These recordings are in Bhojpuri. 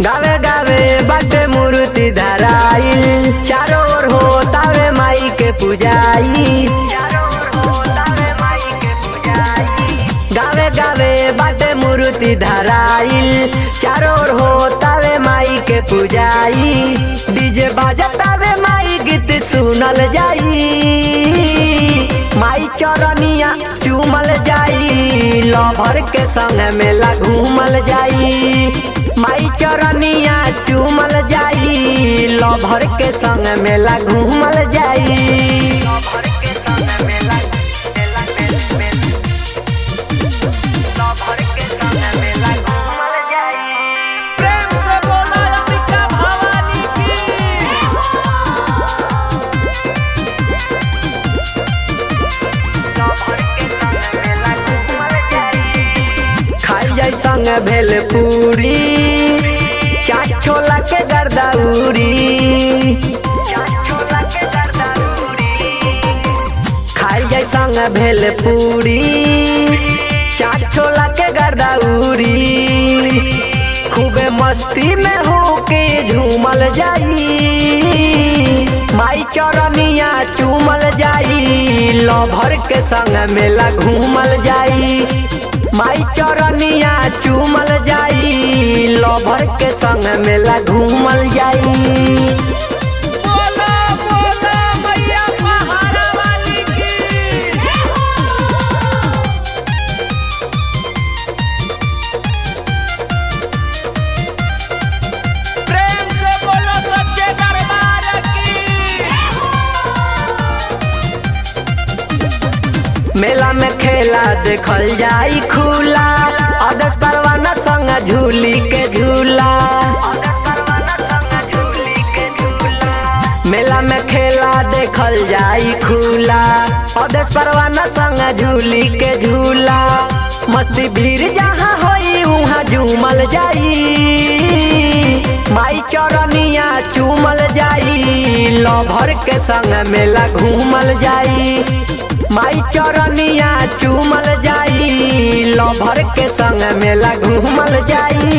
गावे गावे बाटे मूर्ति धराइल, चारों ओर होतावे माई के पूजाई। गावे गावे बाटे मूर्ति धराइल, चारों ओर होतावे माई के पूजाई। डीजे बाजतावे माई गीत सुनल जाई, माई चरनिया चूमल जाई। लभर के संग मेला घूमल जाई, माई चरनिया चूमल जाई। लभर के संग मेला घूमल जाई। प्रेम से बोला अंबिका भवानी की। खाई जाई संग भेल पूरी, चाट छोला के गर्दाउरी। खाई जाई संग भेल पूरी, चाट छोला के गर्दाउरी। खूबे मस्ती में होके झूमल जाई, माई चरनिया चूमल जाई। लभर के संग मेला घूमल जाई, माई चरनिया चूमल जाई। लभर के संग मेला घूमल जाई। बोला बोला मैया पहाड़ा वाली की। प्रेम से बोलो सच्चे दरबार की। मेला में खेला देखल जाई खुला, आदर्श परवाना संग झूली के झूला। मेला में खेला देखल जाई खुला, आदर्श परवाना संग झूली के झूला। मस्ती भीड़ जहाँ होई वहाँ झूमल जाई, माई चरनिया चूमल जाई। लभर के संग मेला घूमल जाई, माई चरनिया चूमल जाई। लभर के संग मेला घूमल जाई।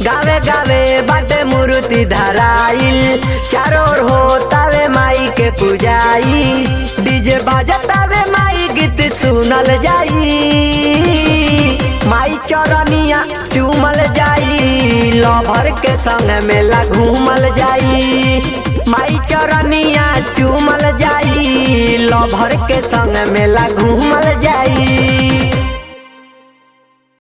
गावे गावे बाटे मूर्ति धराइल, चारों ओर होतावे माई के पूजाई। डीजे बाजतावे माई गीत सुनल जाई, माई चरनिया चूमल जाई। लभर के संग मेला घूमल जाई, माई चरनिया चूमल जाई। लभर के संग मेला घूम